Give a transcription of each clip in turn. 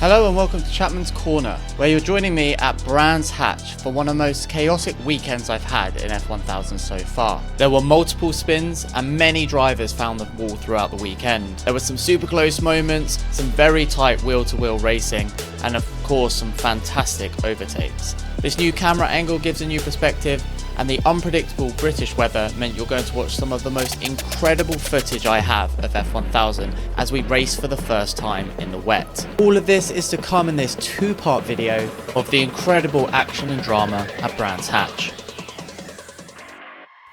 Hello and welcome to Chapman's Corner, where you're joining me at Brands Hatch for one of the most chaotic weekends I've had in F1000 so far. There were multiple spins and many drivers found the wall throughout the weekend. There were some super close moments, some very tight wheel-to-wheel racing, and of course some fantastic overtakes. This new camera angle gives a new perspective, and the unpredictable British weather meant you're going to watch some of the most incredible footage I have of F1000 as we race for the first time in the wet. All of this is to come in this two-part video of the incredible action and drama at Brands Hatch.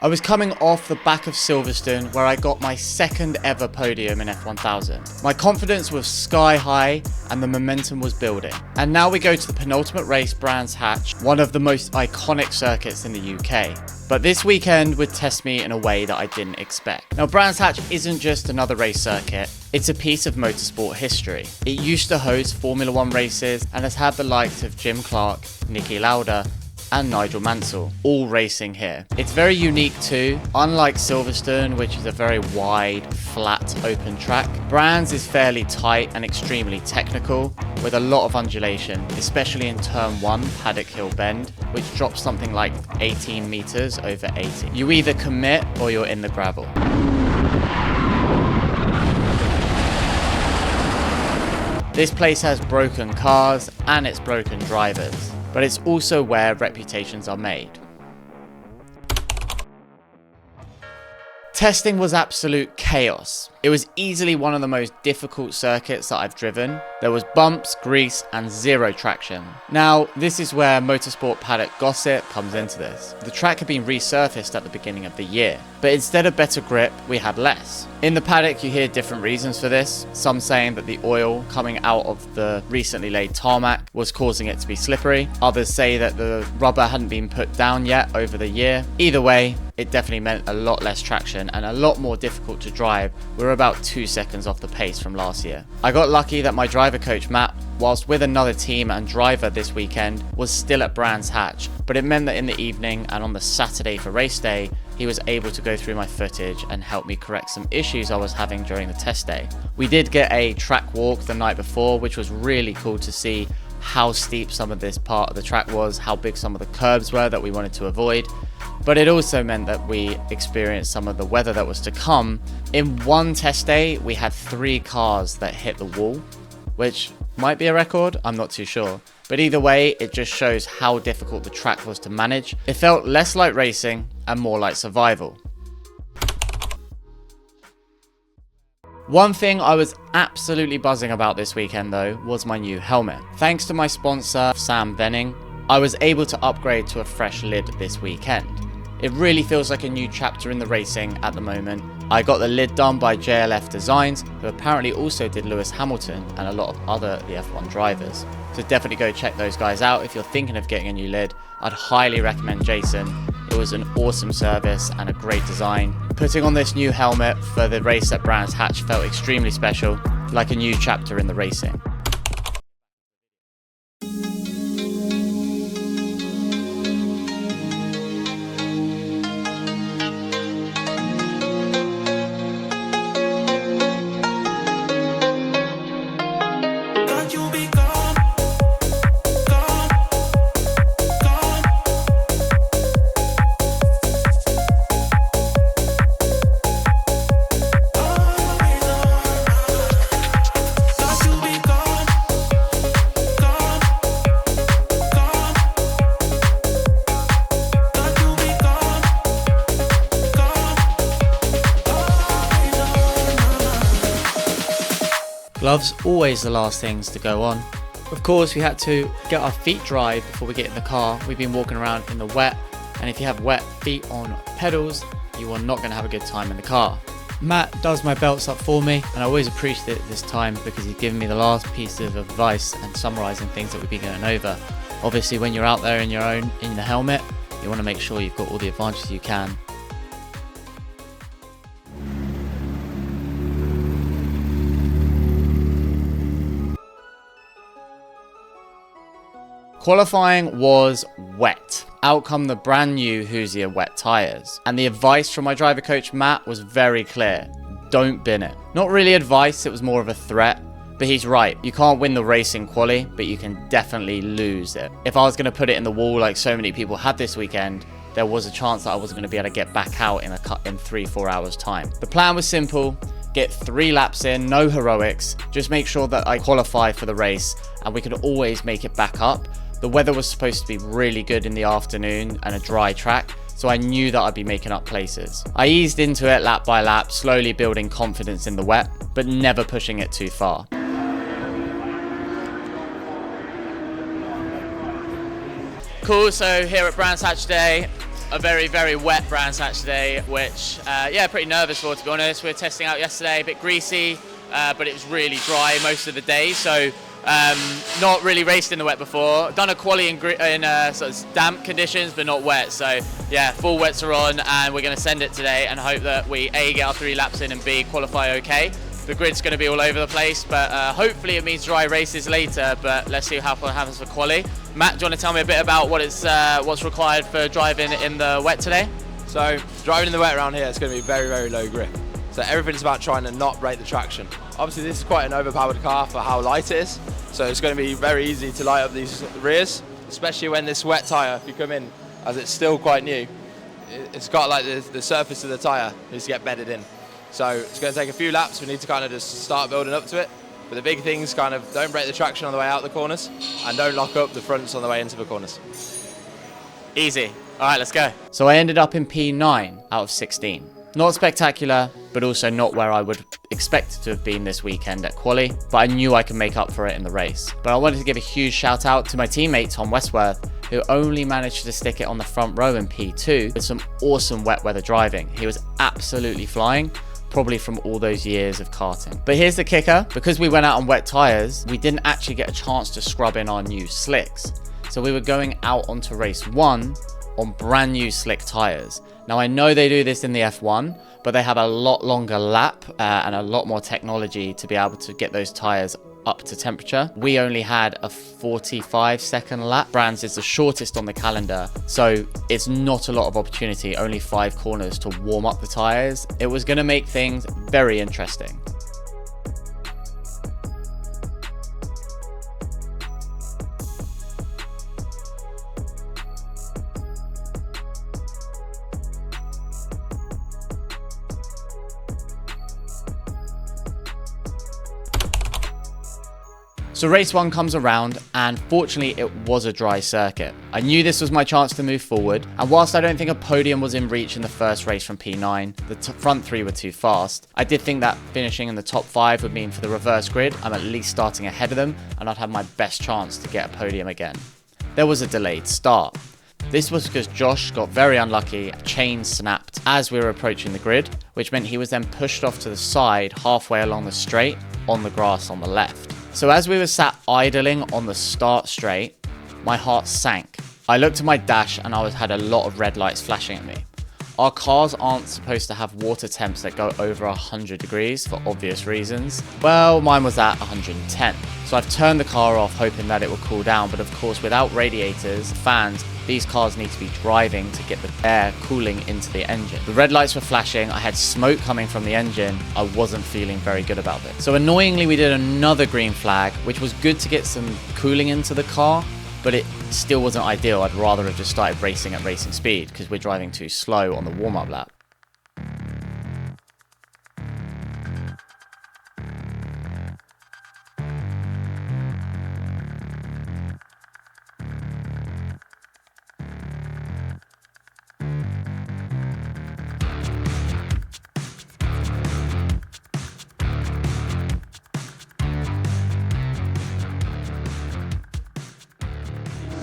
I was coming off the back of Silverstone, where I got my second ever podium in F1000. My confidence was sky high and the momentum was building. And now we go to the penultimate race, Brands Hatch, one of the most iconic circuits in the UK. But this weekend would test me in a way that I didn't expect. Now, Brands Hatch isn't just another race circuit, it's a piece of motorsport history. It used to host Formula 1 races and has had the likes of Jim Clark, Niki Lauda, and Nigel Mansell, all racing here. It's very unique too. Unlike Silverstone, which is a very wide, flat, open track, Brands is fairly tight and extremely technical, with a lot of undulation, especially in turn 1, Paddock Hill Bend, which drops something like 18 meters over 80. You either commit or you're in the gravel. This place has broken cars and it's broken drivers, but it's also where reputations are made. Testing was absolute chaos. It was easily one of the most difficult circuits that I've driven. There was bumps, grease, and zero traction. Now, this is where motorsport paddock gossip comes into this. The track had been resurfaced at the beginning of the year, but instead of better grip, we had less. In the paddock, you hear different reasons for this. Some saying that the oil coming out of the recently laid tarmac was causing it to be slippery. Others say that the rubber hadn't been put down yet over the year. Either way, it definitely meant a lot less traction and a lot more difficult to drive. We were about 2 seconds off the pace from last year. I got lucky that my driver coach Matt, whilst with another team and driver this weekend, was still at Brands Hatch, but it meant that in the evening and on the Saturday for race day, he was able to go through my footage and help me correct some issues I was having during the test day. We did get a track walk the night before, which was really cool to see how steep some of this part of the track was, how big some of the curbs were that we wanted to avoid. But it also meant that we experienced some of the weather that was to come. In one test day, we had 3 cars that hit the wall, which might be a record, I'm not too sure. But either way, it just shows how difficult the track was to manage. It felt less like racing and more like survival. One thing I was absolutely buzzing about this weekend though was my new helmet. Thanks to my sponsor, Sam Venning, I was able to upgrade to a fresh lid this weekend. It really feels like a new chapter in the racing at the moment. I got the lid done by JLF Designs, who apparently also did Lewis Hamilton and a lot of other the F1 drivers. So definitely go check those guys out if you're thinking of getting a new lid. I'd highly recommend Jason. It was an awesome service and a great design. Putting on this new helmet for the race at Brands Hatch felt extremely special, like a new chapter in the racing. Gloves always the last things to go on. Of course, we had to get our feet dry before we get in the car. We've been walking around in the wet, and if you have wet feet on pedals, you are not going to have a good time in the car. Matt does my belts up for me, and I always appreciate it this time because he's given me the last piece of advice and summarising things that we've been going over. Obviously, when you're out there in your own, in the helmet, you want to make sure you've got all the advantages you can. Qualifying was wet. Out come the brand new Hoosier wet tyres. And the advice from my driver coach Matt was very clear. Don't bin it. Not really advice, it was more of a threat. But he's right, you can't win the race in quali, but you can definitely lose it. If I was going to put it in the wall like so many people had this weekend, there was a chance that I wasn't going to be able to get back out in 3-4 hours time. The plan was simple: get 3 laps in, no heroics, just make sure that I qualify for the race and we could always make it back up. The weather was supposed to be really good in the afternoon and a dry track, so I knew that I'd be making up places. I eased into it lap by lap, slowly building confidence in the wet, but never pushing it too far. Cool, so here at Brands Hatch today, a very, very wet Brands Hatch today, which, yeah, pretty nervous for, to be honest. We were testing out yesterday, a bit greasy, but it was really dry most of the day, so not really raced in the wet before. Done a quali in sort of damp conditions, but not wet, so yeah, full wets are on, and we're going to send it today and hope that we A, get our 3 laps in, and B, qualify okay. The grid's going to be all over the place, but hopefully it means dry races later, but let's see how what happens for quali. Matt, do you want to tell me a bit about what's required for driving in the wet today? So driving in the wet around here, it's going to be very, very low grip. So everything's about trying to not break the traction. Obviously this is quite an overpowered car for how light it is, so it's going to be very easy to light up these rears, especially when this wet tyre, if you come in, as it's still quite new, it's got like the surface of the tyre needs to get bedded in. So it's going to take a few laps. We need to kind of just start building up to it. But the big things kind of don't break the traction on the way out the corners and don't lock up the fronts on the way into the corners. Easy. All right, let's go. So I ended up in P9 out of 16. Not spectacular, but also not where I would expect it to have been this weekend at quali, but I knew I could make up for it in the race. But I wanted to give a huge shout out to my teammate Tom Westworth, who only managed to stick it on the front row in P2 with some awesome wet weather driving. He was absolutely flying, probably from all those years of karting. But here's the kicker: because we went out on wet tires, we didn't actually get a chance to scrub in our new slicks. So we were going out onto race 1 on brand new slick tires. Now I know they do this in the F1, but they have a lot longer lap and a lot more technology to be able to get those tires up to temperature. We only had a 45-second lap. Brands is the shortest on the calendar, so it's not a lot of opportunity, only 5 corners to warm up the tires. It was going to make things very interesting. So race 1 comes around, and fortunately it was a dry circuit. I knew this was my chance to move forward, and whilst I don't think a podium was in reach in the first race from P9, the front 3 were too fast, I did think that finishing in the top 5 would mean for the reverse grid, I'm at least starting ahead of them, and I'd have my best chance to get a podium again. There was a delayed start. This was because Josh got very unlucky, chain snapped as we were approaching the grid, which meant he was then pushed off to the side halfway along the straight on the grass on the left. So as we were sat idling on the start straight, my heart sank. I looked at my dash and I had a lot of red lights flashing at me. Our cars aren't supposed to have water temps that go over 100 degrees for obvious reasons. Well, mine was at 110. So I've turned the car off hoping that it will cool down, but of course without radiators, fans, these cars need to be driving to get the air cooling into the engine. The red lights were flashing, I had smoke coming from the engine, I wasn't feeling very good about it. So annoyingly we did another green flag, which was good to get some cooling into the car, but it still wasn't ideal. I'd rather have just started racing at racing speed because we're driving too slow on the warm-up lap.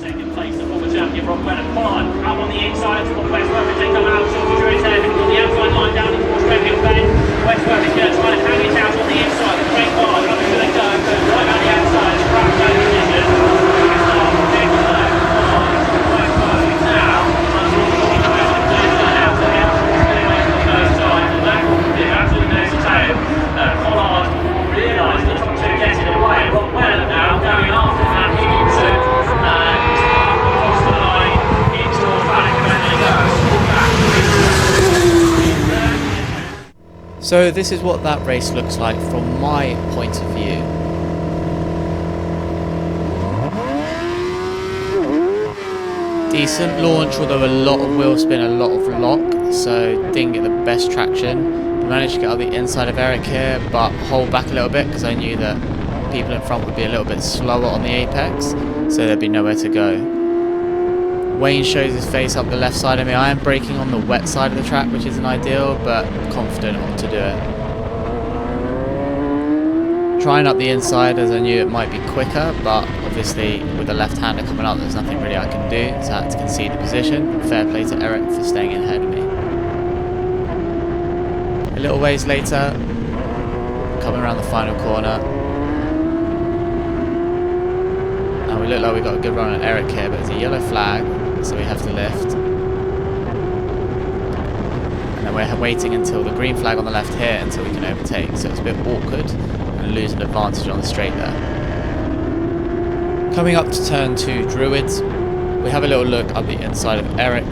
Second place, the former champion Rob Bennett. Quali up on the inside for Westworth as they come out. Silverstone is there, on the outside line down towards Redhill Bend. Westworth is going to try to hang it out on the inside. The great bar, how do they go? Right on the outside, it's cracked down the position. Westworth is now under the out to him. Anyway, for the first time, and that will be absolutely nose to tail. Pollard realised the top 2 getting away. Rob Bennett now going after Matt Higginson. So this is what that race looks like from my point of view. decent launch, although a lot of wheel spin, a lot of lock, so didn't get the best traction. Managed to get out the inside of Eric here, but hold back a little bit because I knew that people in front would be a little bit slower on the apex, so there'd be nowhere to go. Wayne shows his face up the left side of me. I am braking on the wet side of the track, which isn't ideal, but confident on to do it. Trying up the inside as I knew it might be quicker, but obviously with the left-hander coming up, there's nothing really I can do, so I had to concede the position. Fair play to Eric for staying ahead of me. A little ways later, coming around the final corner, and we look like we got a good run on Eric here, but there's a yellow flag, so we have to lift. And then we're waiting until the green flag on the left here until we can overtake, so it's a bit awkward and lose an advantage on the straight there. Coming up to turn 2 Druids, we have a little look up the inside of Eric.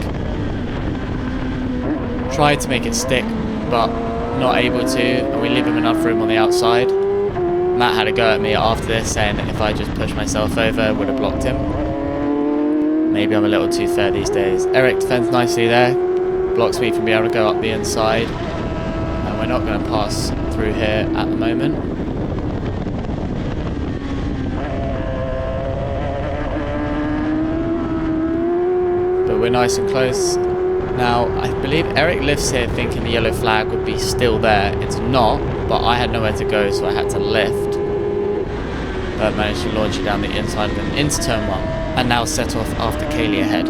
Tried to make it stick, but not able to, and we leave him enough room on the outside. Matt had a go at me after this, saying that if I just pushed myself over, I would have blocked him. Maybe I'm a little too fair these days. Eric defends nicely there, blocks me from being able to go up the inside, and we're not going to pass through here at the moment. But we're nice and close. Now, I believe Eric lifts here thinking the yellow flag would be still there. It's not, but I had nowhere to go, so I had to lift. But managed to launch it down the inside of him into turn 1, and now set off after Kaylee ahead.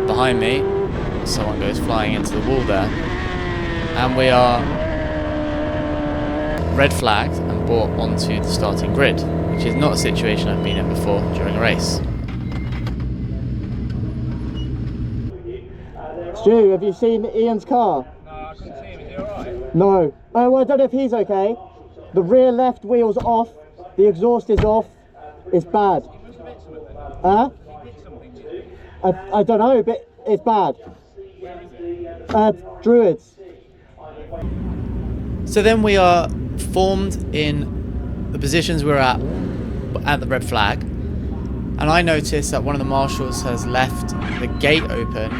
Behind me, someone goes flying into the wall there, and we are red flagged and brought onto the starting grid, which is not a situation I've been in before during a race. Stu, have you seen Ian's car? No, I couldn't see him. Is he alright? No. Oh, well, I don't know if he's okay. The rear left wheel's off, the exhaust is off. It's bad. Huh? I don't know, but it's bad. Druids. So then we are formed in the positions we're at the red flag, and I noticed that one of the marshals has left the gate open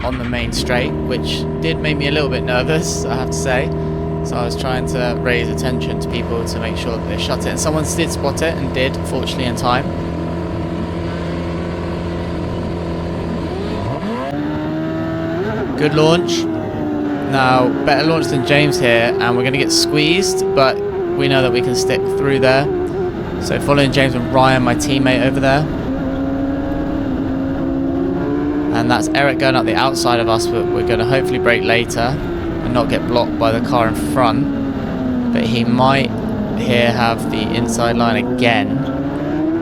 on the main straight, which did make me a little bit nervous, I have to say. So I was trying to raise attention to people to make sure that they shut it, and someone did spot it and did, fortunately in time. Good launch. Now, better launch than James here, and we're going to get squeezed, but we know that we can stick through there. So following James and Ryan, my teammate over there. And that's Eric going up the outside of us, but we're going to hopefully brake later and not get blocked by the car in front. But he might here have the inside line again,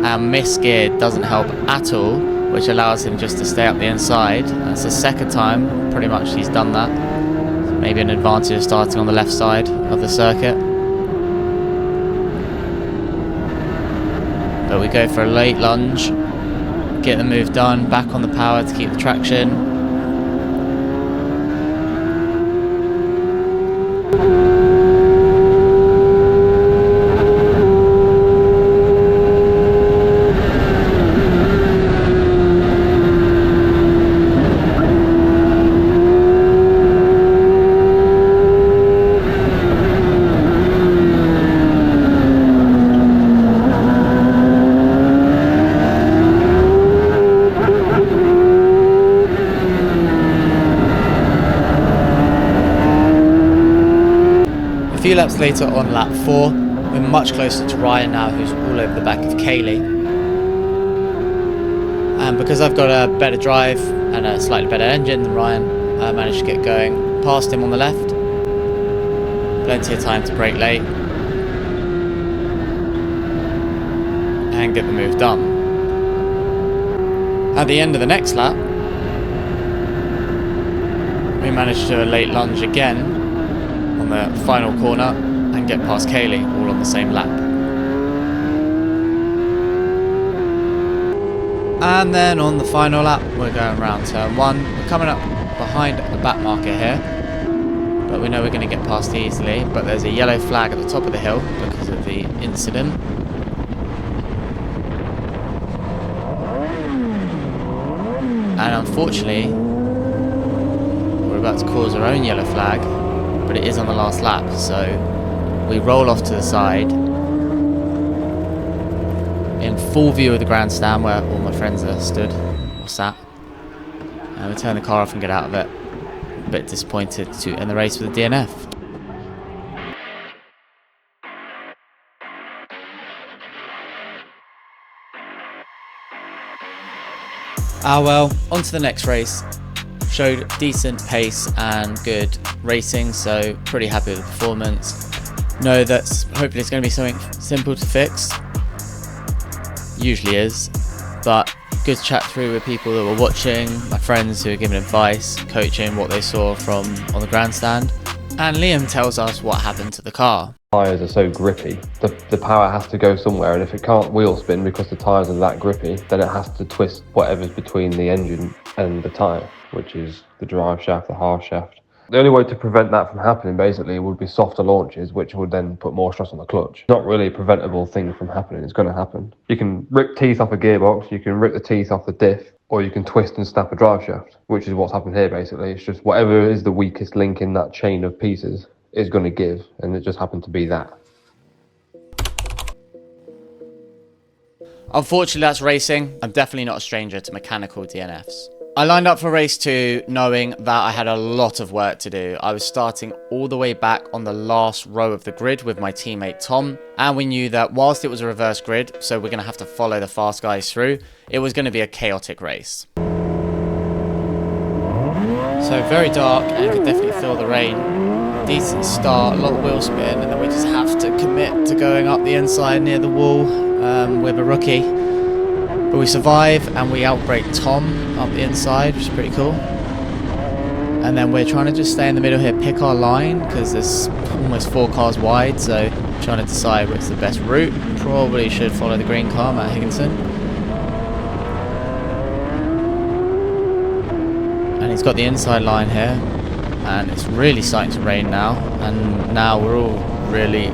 and misgear doesn't help at all, which allows him just to stay up the inside. That's the second time pretty much he's done that. So maybe an advantage of starting on the left side of the circuit. But we go for a late lunge, get the move done, back on the power to keep the traction. A few laps later on lap 4, we're much closer to Ryan now, who's all over the back of Kaylee. And because I've got a better drive and a slightly better engine than Ryan, I managed to get going past him on the left. Plenty of time to brake late and get the move done. At the end of the next lap, we managed to do a late lunge again on the final corner and get past Kaylee, all on the same lap. And then on the final lap, we're going around turn 1. We're coming up behind the back marker here, but we know we're going to get past easily. But there's a yellow flag at the top of the hill because of the incident. And unfortunately, we're about to cause our own yellow flag, but it is on the last lap. So we roll off to the side in full view of the grandstand where all my friends are stood or sat. And we turn the car off and get out of it. A bit disappointed to end the race with a DNF. Well, on to the next race. Showed decent pace and good racing, so pretty happy with the performance. Know that hopefully it's going to be something simple to fix. Usually is, but good to chat through with people that were watching, my friends who are giving advice, coaching what they saw from on the grandstand. And Liam tells us what happened to the car. Tyres are so grippy, the power has to go somewhere, and if it can't wheel spin because the tyres are that grippy, then it has to twist whatever's between the engine and the tyre, which is the drive shaft, the half shaft. The only way to prevent that from happening basically would be softer launches, which would then put more stress on the clutch. Not really a preventable thing from happening, it's going to happen. You can rip teeth off a gearbox, you can rip the teeth off the diff, or you can twist and snap a drive shaft, which is what's happened here basically. It's just whatever is the weakest link in that chain of pieces is going to give, and it just happened to be that. Unfortunately, that's racing. I'm definitely not a stranger to mechanical DNFs. I lined up for race 2 knowing that I had a lot of work to do. I was starting all the way back on the last row of the grid with my teammate Tom, and we knew that whilst it was a reverse grid, so we're going to have to follow the fast guys through, it was going to be a chaotic race. So very dark, and you could definitely feel the rain. Decent start, a lot of wheel spin, and then we just have to commit to going up the inside near the wall with a rookie. But we survive and we outbrake Tom up the inside, which is pretty cool. And then we're trying to just stay in the middle here, pick our line, because there's almost 4 cars wide, so trying to decide what's the best route. Probably should follow the green car, Matt Higginson. And he's got the inside line here. And it's really starting to rain now, and now we're all really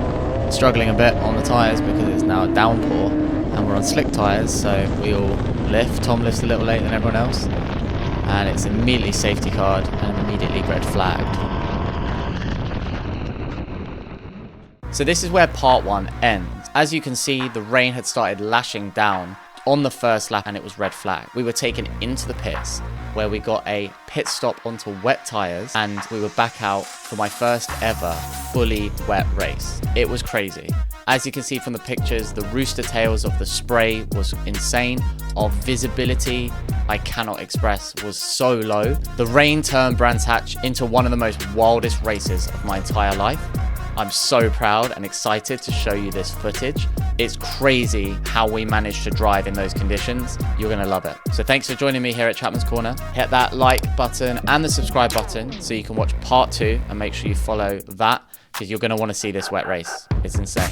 struggling a bit on the tyres because it's now a downpour and we're on slick tyres, so we all lift. Tom lifts a little later than everyone else, and it's immediately safety card and immediately red flagged. So this is where part 1 ends. As you can see, the rain had started lashing down on the first lap and it was red flag. We were taken into the pits where we got a pit stop onto wet tyres, and we were back out for my first ever fully wet race. It was crazy. As you can see from the pictures, the rooster tails of the spray was insane. Our visibility, I cannot express, was so low. The rain turned Brands Hatch into one of the most wildest races of my entire life. I'm so proud and excited to show you this footage. It's crazy how we managed to drive in those conditions. You're gonna love it. So thanks for joining me here at Chapman's Corner. Hit that like button and the subscribe button so you can watch part 2, and make sure you follow that because you're gonna wanna see this wet race. It's insane.